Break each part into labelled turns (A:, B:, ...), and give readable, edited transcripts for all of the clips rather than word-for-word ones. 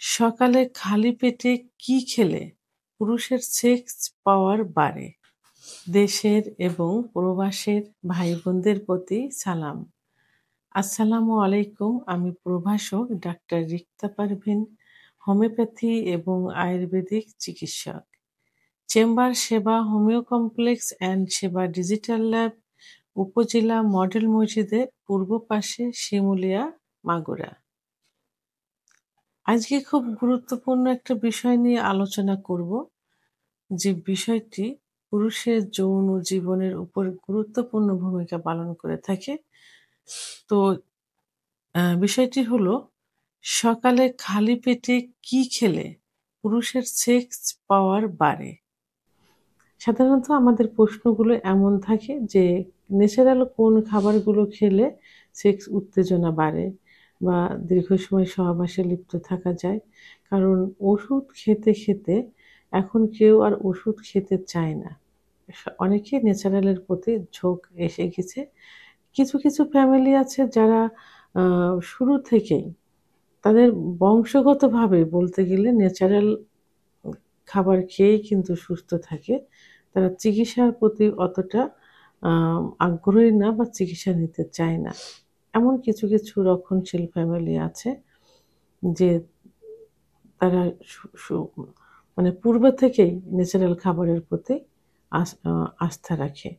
A: সকালে খালি পেটে কি খেলে পুরুষের সেক্স পাওয়ার বাড়ে? দেশের এবং প্রবাসের ভাই বোনদের প্রতি সালাম। আসসালামু আলাইকুম। আমি প্রভাষক ডাক্তার রিক্তা পারভিন, হোমিওপ্যাথি এবং আয়ুর্বেদিক চিকিৎসক। চেম্বার সেবা, হোমিও কমপ্লেক্স অ্যান্ড সেবা ডিজিটাল ল্যাব, উপজেলা মডেল মসজিদের পূর্ব পাশে, শিমুলিয়া, মাগুরা। আজকে খুব গুরুত্বপূর্ণ একটা বিষয় নিয়ে আলোচনা করব, যে বিষয়টি পুরুষের যৌন জীবনের উপর গুরুত্বপূর্ণ ভূমিকা পালন করে থাকে। তো বিষয়টি হলো, সকালে খালি পেটে কি খেলে পুরুষের সেক্স পাওয়ার বাড়ে? সাধারণত আমাদের প্রশ্নগুলো এমন থাকে যে ন্যাচারাল কোন খাবারগুলো খেলে সেক্স উত্তেজনা বাড়ে বা দীর্ঘ সময় সহবাসে লিপ্ত থাকা যায়। কারণ ওষুধ খেতে খেতে এখন কেউ আর ওষুধ খেতে চায় না। অনেকে ন্যাচারালের প্রতি ঝোঁক এসে গেছে। কিছু কিছু ফ্যামিলি আছে যারা শুরু থেকেই তাদের বংশগতভাবে বলতে গেলে ন্যাচারাল খাবার খেয়েই কিন্তু সুস্থ থাকে। তারা চিকিৎসার প্রতি অতটা আ আগ্রহী না বা চিকিৎসা নিতে চায় না। এমন কিছু কিছু রক্ষণশীল ফ্যামিলি আছে যে তারা সু সু মানে পূর্বে থেকেই ন্যাচারাল খাবারের প্রতি আস্থা রাখে।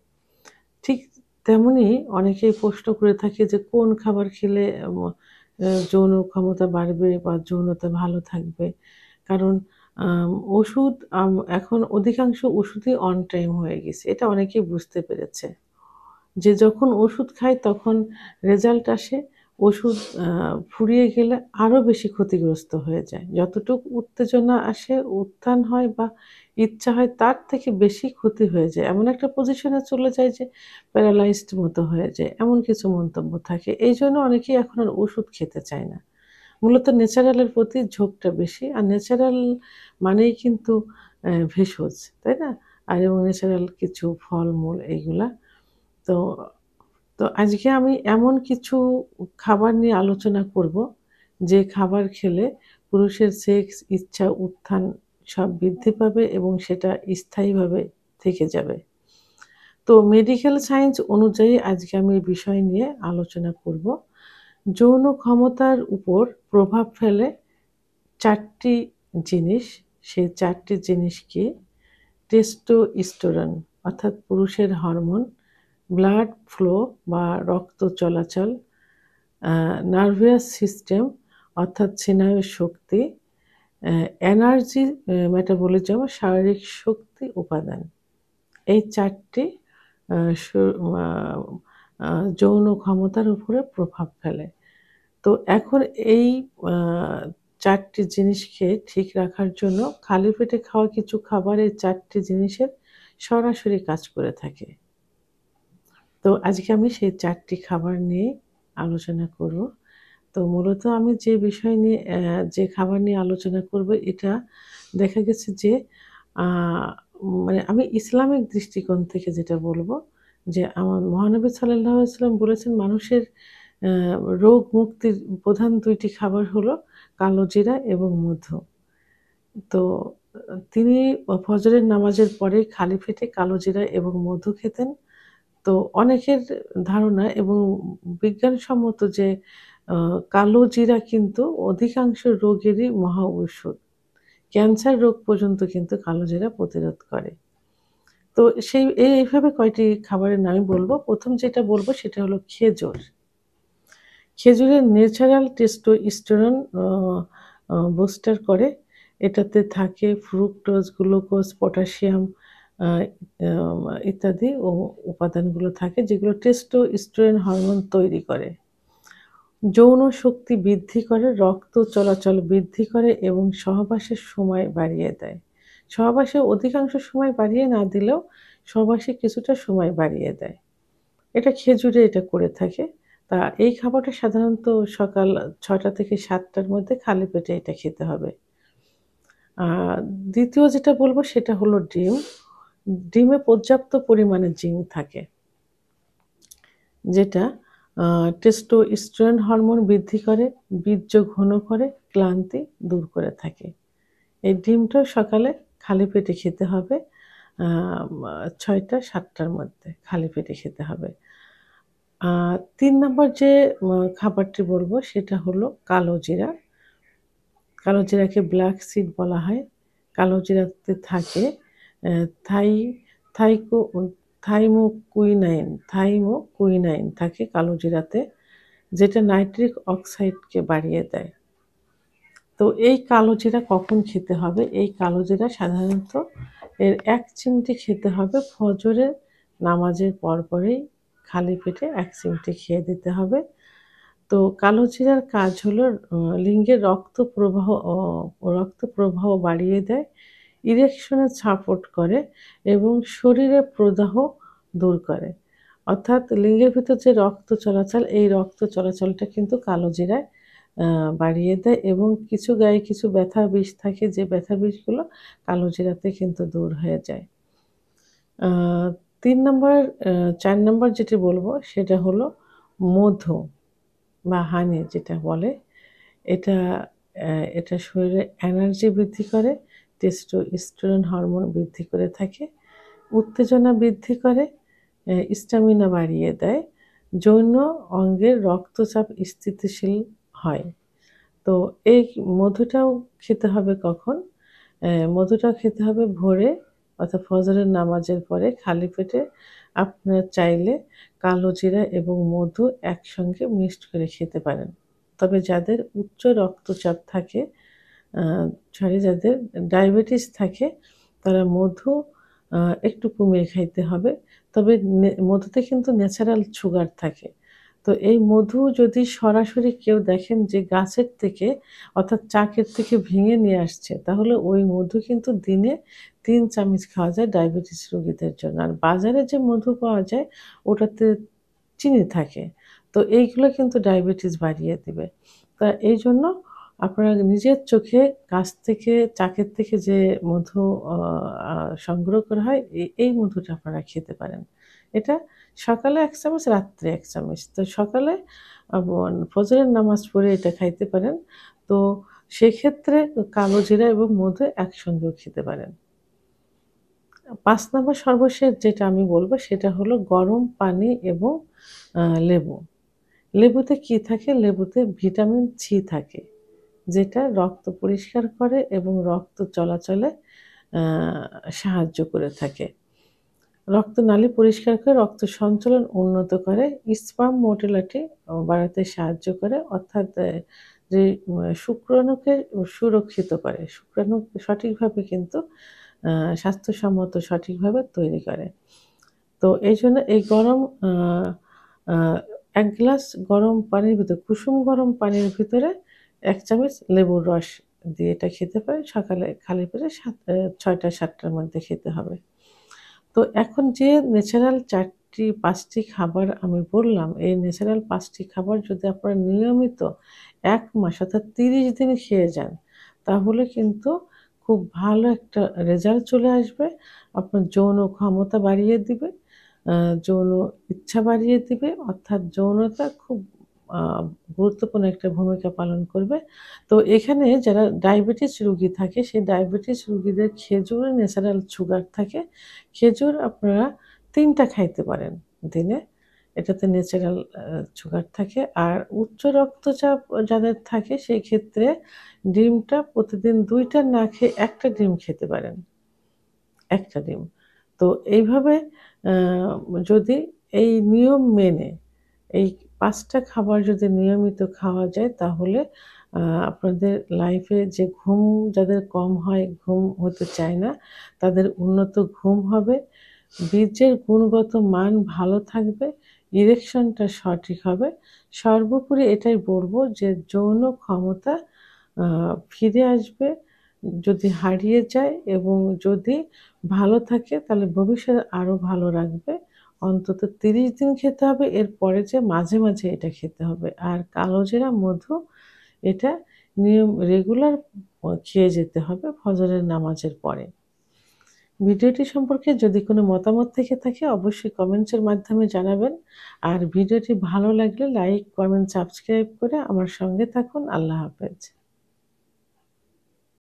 A: ঠিক তেমনি অনেকেই প্রশ্ন করে থাকে যে কোন খাবার খেলে যৌন ক্ষমতা বাড়বে বা যৌনতা ভালো থাকবে। কারণ ওষুধ এখন অধিকাংশ ওষুধই অন টাইম হয়ে গেছে। এটা অনেকেই বুঝতে পেরেছে। যে যখন ওষুধ খায় তখন রেজাল্ট আসে, ওষুধ আ ফুরিয়ে গেলে আরো বেশি ক্ষতিগ্রস্ত হয়ে যায়। যতটুক উত্তেজনা আসে, উত্থান হয় বা ইচ্ছা হয় তার থেকে বেশি ক্ষতি হয়ে যায়। এমন একটা পজিশনে চলে যায় যে প্যারালাইজড মতো হয়ে যায়। এমন কিছু মন্তব্য থাকে। এইজন্য অনেকেই এখন আর ওষুধ খেতে চায় না। মূলত ন্যাচারাল এর প্রতি ঝোঁকটা বেশি। আর ন্যাচারাল মানেই কিন্তু ভেষজ, তাই না? আর এবং ন্যাচারাল কিছু ফলমূল এইগুলা। তো তো আজকে আমি এমন কিছু খাবার নিয়ে আলোচনা করব, যে খাবার খেলে পুরুষের সেক্স ইচ্ছা, উত্থান সব বৃদ্ধি পাবে এবং সেটা স্থায়ীভাবে থেকে যাবে। তো মেডিকেল সায়েন্স অনুযায়ী আজকে আমি এই বিষয় নিয়ে আলোচনা করব। যৌন ক্ষমতার উপর প্রভাব ফেলে ৪ টি জিনিস। সেই ৪ টি জিনিস কি? টেস্টোস্টেরন অর্থাৎ পুরুষের হরমোন, ব্লাড ফ্লো বা রক্ত চলাচল, আ নার্ভাস সিস্টেম অর্থাৎ স্নায়ুর শক্তি, এনার্জি মেটাবলিজম শারীরিক শক্তি উপাদান। এই ৪ টি আ সু আ আ যৌন ক্ষমতার উপরে প্রভাব ফেলে। তো এখন এই আ ৪ টি জিনিসকে ঠিক রাখার জন্য খালি পেটে খাওয়া কিছু খাবার এই ৪ টি জিনিসের সরাসরি কাজ করে থাকে। তো আজকে আমি সেই ৪ টি খাবার নিয়ে আলোচনা করব। তো মূলত আমি যে বিষয় নিয়ে যে খাবার নিয়ে আলোচনা করব, এটা দেখা গেছে যে আ মানে আমি ইসলামিক দৃষ্টিকোণ থেকে যেটা বলব, যে আমার মহানবী সাল্লাল্লাহু আলাইহি ওয়াসাল্লাম বলেছেন মানুষের অ্যা রোগ মুক্তির প্রধান ২ টি খাবার হলো কালো জিরা এবং মধু। তো তিনি ফজরের নামাজের পরে খালি পেটে কালো জিরা এবং মধু খেতেন। তো অনেকের ধারণা এবং বিজ্ঞানসম্মত যে আ কালো জিরা কিন্তু অধিকাংশ রোগেরই মহা ঔষধ। ক্যান্সার রোগ পর্যন্ত কিন্তু কালো জিরা প্রতিরোধ করে। তো সেই এইভাবে কয়টি খাবারের নামই বলব। ১ম যেটা বলব সেটা হলো খেজুর। খেজুরের ন্যাচারাল টেস্টোস্টেরন অ অ বুস্টার করে। এটাতে থাকে ফ্রুক্টোজ, গ্লুকোজ, পটাশিয়াম আ ইত্যাদি উপাদানগুলো থাকে যেগুলো টেস্টোস্টেরন হরমোন তৈরি করে। যৌন শক্তি বৃদ্ধি করে, রক্ত চলাচল বৃদ্ধি করে এবং সহবাসের সময় বাড়িয়ে দেয়। সহবাসে অধিকাংশ সময় বাড়িয়ে না দিলেও সহবাসে কিছুটা সময় বাড়িয়ে দেয়। এটা খেজুরে এটা করে থাকে। তা এই খাবারটা সাধারণত সকাল ৬টা থেকে ৭টার মধ্যে খালি পেটে এটা খেতে হবে। আ ২য় যেটা বলব সেটা হলো ডিম। ডিমে পর্যাপ্ত পরিমাণে জিঙ্ক থাকে। যেটা টেস্টোস্টেরন হরমোন বৃদ্ধি করে, বীর্য ঘন করে, ক্লান্তি দূর করে থাকে। এই ডিমটাও সকালে খালি পেটে খেতে হবে। ৬টা-৭টার মধ্যে খালি পেটে খেতে হবে। ৩ নাম্বার যে খাবারটি বলব সেটা হলো কালো জিরা। কালো জিরাকে ব্ল্যাক সিড বলা হয়। কালো জিরাতে থাকে অ্যা থাই থাইকো থাইমোকুইনাইন থাকে কালো জিরাতে, যেটা নাইট্রিক অক্সাইডকে বাড়িয়ে দেয়। তো এই কালো জিরা কখন খেতে হবে? এই কালো জিরা সাধারণত এর ১ চিমটি খেতে হবে ফজরের নামাজের পরপরই খালি পেটে ১ চিমটি খেয়ে দিতে হবে। তো কালো জিরার কাজ হলো লিঙ্গের রক্ত প্রবাহ বাড়িয়ে দেয়, ইরেকশনে সাপোর্ট করে এবং শরীরে প্রদাহ দূর করে। অর্থাৎ লিঙ্গের ভিতর যে রক্ত চলাচল, এই রক্ত চলাচলটা কিন্তু কালো জিরায় আ বাড়িয়ে দেয় এবং কিছু গায়ে কিছু ব্যথা বিষ থাকে, যে ব্যথা বিষগুলো কালো জিরাতে কিন্তু দূর হয়ে যায়। আ ৩ নাম্বার ৪ নাম্বার যেটি বলবো সেটা হলো মধু বা হানি যেটা বলে। এটা এটা শরীরে এনার্জি বৃদ্ধি করে, টেস্টোস্টেরন হরমোন বৃদ্ধি করে থাকে, উত্তেজনা বৃদ্ধি করে, স্ট্যামিনা বাড়িয়ে দেয়, যৌন অঙ্গের রক্তচাপ স্থিতিশীল হয়। তো এই মধুটাও খেতে হবে কখন? মধুটা খেতে হবে ভোরে অর্থাৎ ফজরের নামাজের পরে খালি পেটে। আপনারা চাইলে কালো জিরা এবং মধু একসঙ্গে মিক্সড করে খেতে পারেন। তবে যাদের উচ্চ রক্তচাপ থাকে, আ যাদের ডায়াবেটিস থাকে তারা মধু আ একটু কমিয়ে খাইতে হবে। তবে মধুতে কিন্তু ন্যাচারাল সুগার থাকে। তো এই মধু যদি সরাসরি কেউ দেখেন যে গাছের থেকে অর্থাৎ চাকের থেকে ভেঙে নিয়ে আসছে, তাহলে ওই মধু কিন্তু দিনে ৩ চামচ খাওয়া যায় ডায়াবেটিস রোগীদের জন্য। আর বাজারে যে মধু পাওয়া যায় ওটাতে চিনি থাকে। তো এইগুলো কিন্তু ডায়াবেটিস বাড়িয়ে দিবে। তা এইজন্য আপনারা নিজের চোখে গাছ থেকে চাকের থেকে যে মধু অ আ সংগ্রহ করা হয় এই মধুটা আপনারা খেতে পারেন। এটা সকালে ১ চামচ, রাত্রে ১ চামচ। তো সকালে ফজরের নামাজ পড়ে এটা খাইতে পারেন। তো সেক্ষেত্রে কালো জিরা এবং মধু একসঙ্গেও খেতে পারেন। ৫ নাম্বার সর্বশেষ যেটা আমি বলব সেটা হলো গরম পানি এবং লেবু। লেবুতে কি থাকে? লেবুতে ভিটামিন সি থাকে, যেটা রক্ত পরিষ্কার করে এবং রক্ত চলাচলে আ সাহায্য করে থাকে। রক্তনালী পরিষ্কার করে রক্ত সঞ্চালন উন্নত করে, স্পার্ম মোটিলিটি বাড়াতে সাহায্য করে, অর্থাৎ যে শুক্রাণুকে সুরক্ষিত করে। শুক্রাণু সঠিকভাবে কিন্তু আ স্বাস্থ্যসম্মত সঠিকভাবে তৈরি করে। তো এইজন্য এই গরম আ আ ১ গ্লাস গরম পানির ভিতর কুসুম গরম পানির ভিতরে ১ চামচ লেবুর রস দিয়ে এটা খেতে পারেন। সকালে খালি পেটে ৬টা-৭টার মধ্যে খেতে হবে। তো এখন যে ন্যাচারাল ৫টি খাবার আমি বললাম, এই ন্যাচারাল ৫টি খাবার যদি আপনারা নিয়মিত ১ মাস অর্থাৎ ৩০ দিন খেয়ে যান, তাহলে কিন্তু খুব ভালো একটা রেজাল্ট চলে আসবে। আপনার যৌন ক্ষমতা বাড়িয়ে দিবে, আ যৌন ইচ্ছা বাড়িয়ে দিবে, অর্থাৎ যৌনতা খুব আ গুরুত্বপূর্ণ একটা ভূমিকা পালন করবে। তো এখানে যারা ডায়াবেটিস রোগী থাকে, সেই ডায়াবেটিস রোগীদের খেজুরে ন্যাচারাল সুগার থাকে। খেজুর আপনারা ৩ টা খাইতে পারেন দিনে। এটাতে ন্যাচারাল সুগার থাকে। আর উচ্চ রক্তচাপ যাদের থাকে সেই ক্ষেত্রে ডিমটা প্রতিদিন ২ টা না খেয়ে ১ টা ডিম খেতে পারেন। ১ টা ডিম। তো এইভাবে আ যদি এই নিয়ম মেনে এই ৫ টা খাবার যদি নিয়মিত খাওয়া যায় তাহলে আ আপনাদের লাইফে যে ঘুম যাদের কম হয়, ঘুম হতে চায় না, তাদের উন্নত ঘুম হবে, বীর্যের গুণগত মান ভালো থাকবে, ইরেকশনটা সঠিক হবে। সর্বোপরি এটাই বলব যে যৌন ক্ষমতা আ ফিরে আসবে যদি হারিয়ে যায় এবং যদি ভালো থাকে তাহলে ভবিষ্যতে আরো ভালো রাখবে। অন্তত ৩০ দিন খেতে হবে। এরপরে যে মাঝে, মাঝে এটা খেতে হবে। আর কালোজিরা, মধু এটা রেগুলার খেয়ে যেতে হবে ফজরের নামাজের পরে। ভিডিওটি সম্পর্কে যদি কোনো মতামত থেকে থাকে অবশ্যই কমেন্টসের মাধ্যমে জানাবেন। আর ভিডিওটি ভালো লাগলে লাইক, কমেন্ট, সাবস্ক্রাইব করে আমার সঙ্গে থাকুন। আল্লাহ হাফেজ।